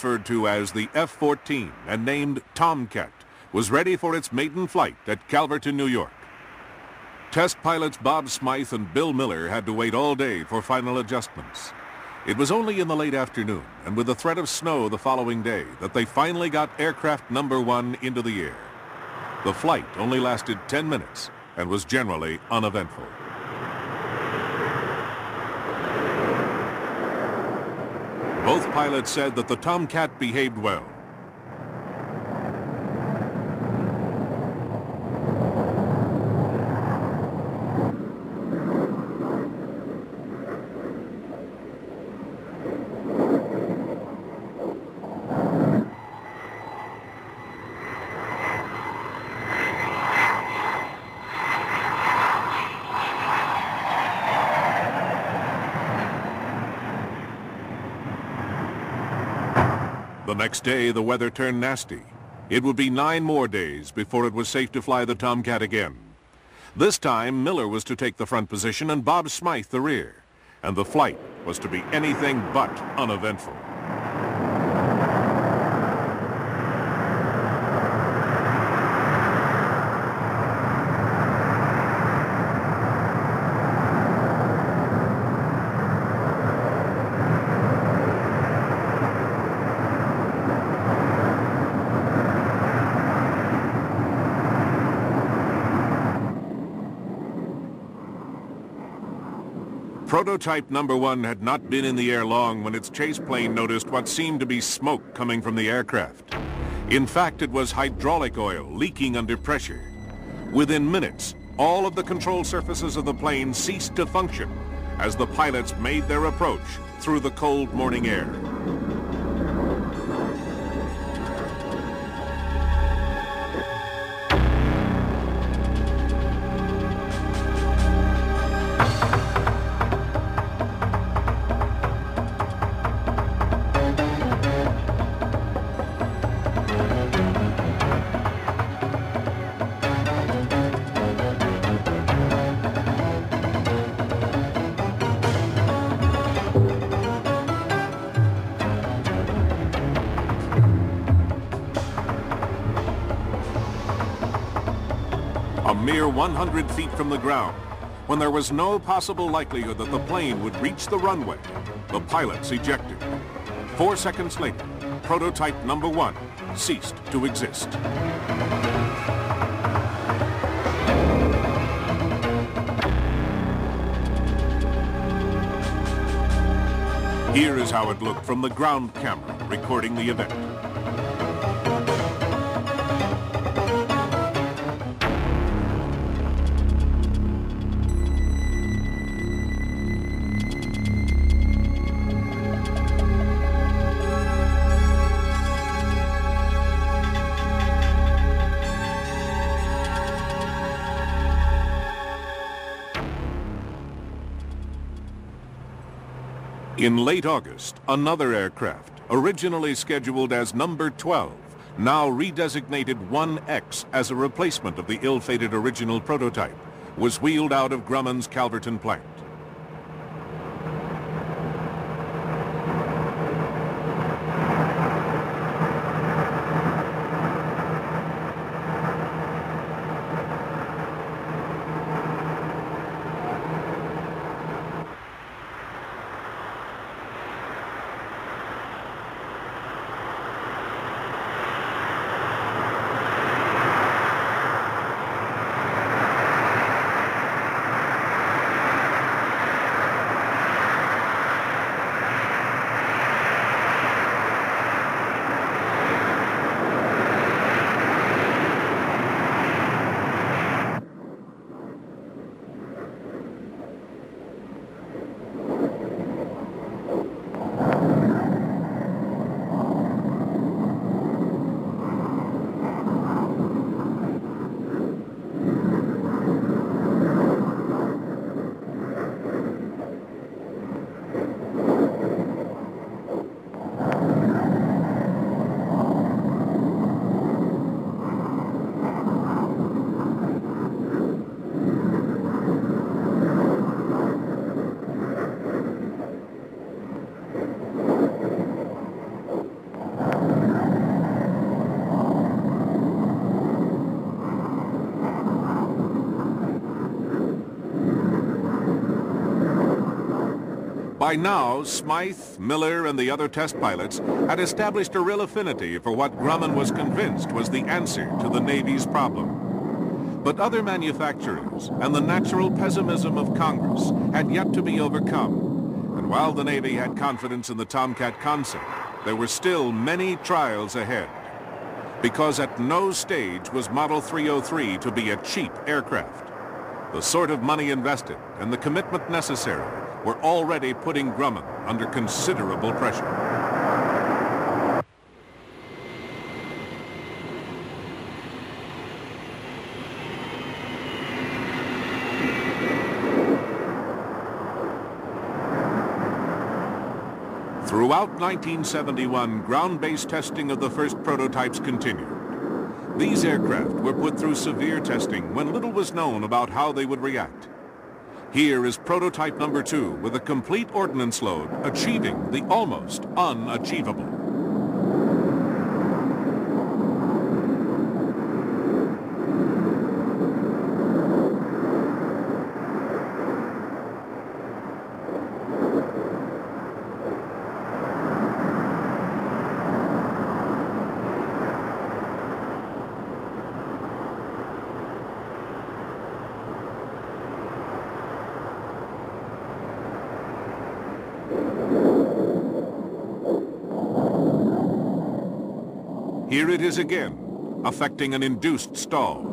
referred to as the F-14 and named Tomcat, was ready for its maiden flight at Calverton, New York. Test pilots Bob Smythe and Bill Miller had to wait all day for final adjustments. It was only in the late afternoon and with the threat of snow the following day that they finally got aircraft number 1 into the air. The flight only lasted 10 minutes and was generally uneventful. Both pilots said that the Tomcat behaved well. The next day, the weather turned nasty. It would be 9 more days before it was safe to fly the Tomcat again. This time, Miller was to take the front position and Bob Smythe the rear. And the flight was to be anything but uneventful. Prototype number 1 had not been in the air long when its chase plane noticed what seemed to be smoke coming from the aircraft. In fact, it was hydraulic oil leaking under pressure. Within minutes, all of the control surfaces of the plane ceased to function as the pilots made their approach through the cold morning air. A mere 100 feet from the ground, when there was no possible likelihood that the plane would reach the runway, the pilots ejected. 4 seconds later, prototype number 1 ceased to exist. Here is how it looked from the ground camera recording the event. In late August, another aircraft, originally scheduled as number 12, now redesignated 1X as a replacement of the ill-fated original prototype, was wheeled out of Grumman's Calverton plant. By now, Smythe, Miller, and the other test pilots had established a real affinity for what Grumman was convinced was the answer to the Navy's problem. But other manufacturers and the natural pessimism of Congress had yet to be overcome. And while the Navy had confidence in the Tomcat concept, there were still many trials ahead. Because at no stage was Model 303 to be a cheap aircraft. The sort of money invested and the commitment necessary were already putting Grumman under considerable pressure. Throughout 1971, ground-based testing of the first prototypes continued. These aircraft were put through severe testing when little was known about how they would react. Here is prototype number 2 with a complete ordnance load, achieving the almost unachievable. Here it is again, affecting an induced stall.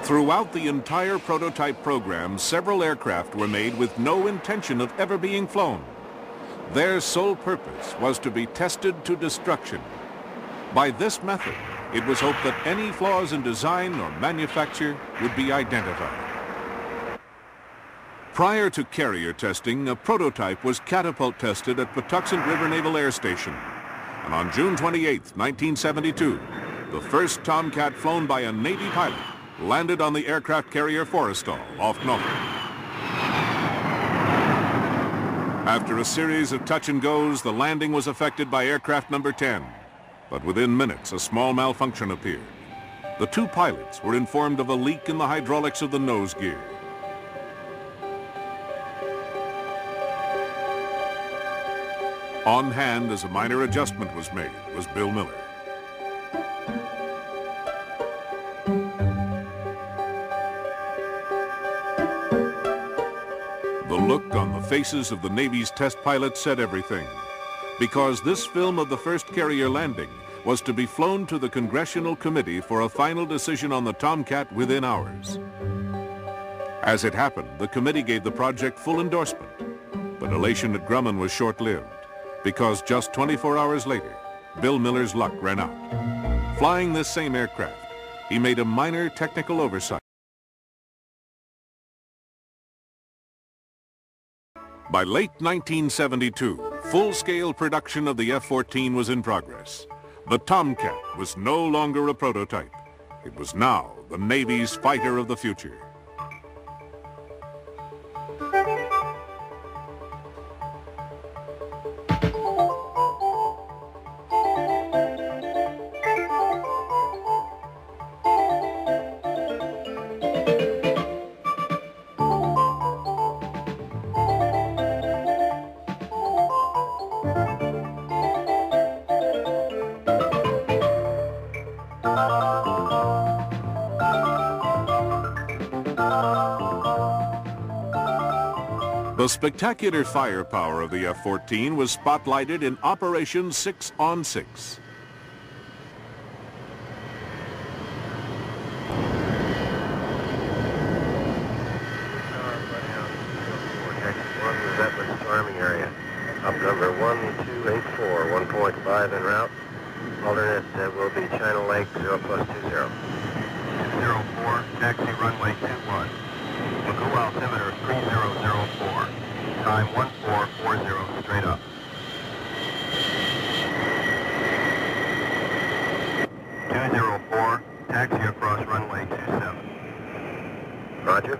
Throughout the entire prototype program, several aircraft were made with no intention of ever being flown. Their sole purpose was to be tested to destruction. By this method, it was hoped that any flaws in design or manufacture would be identified. Prior to carrier testing, a prototype was catapult tested at Patuxent River Naval Air Station. And on June 28, 1972, the first Tomcat flown by a Navy pilot landed on the aircraft carrier Forrestal off Norfolk. After a series of touch and goes, the landing was affected by aircraft number 10. But within minutes, a small malfunction appeared. The two pilots were informed of a leak in the hydraulics of the nose gear. On hand as a minor adjustment was made was Bill Miller. The look on the faces of the Navy's test pilots said everything, because this film of the first carrier landing was to be flown to the Congressional Committee for a final decision on the Tomcat within hours. As it happened, the committee gave the project full endorsement, but elation at Grumman was short-lived, because just 24 hours later, Bill Miller's luck ran out. Flying this same aircraft, he made a minor technical oversight. By late 1972, full-scale production of the F-14 was in progress. The Tomcat was no longer a prototype. It was now the Navy's fighter of the future. The spectacular firepower of the F-14 was spotlighted in Operation 6 on 6. Storming area. Up number 1284, 1.5 en route. Alternate will be China Lake 0+20. 204, taxi runway 21. Local altimeter 3004. Time 1440 straight up. runway 27. Roger.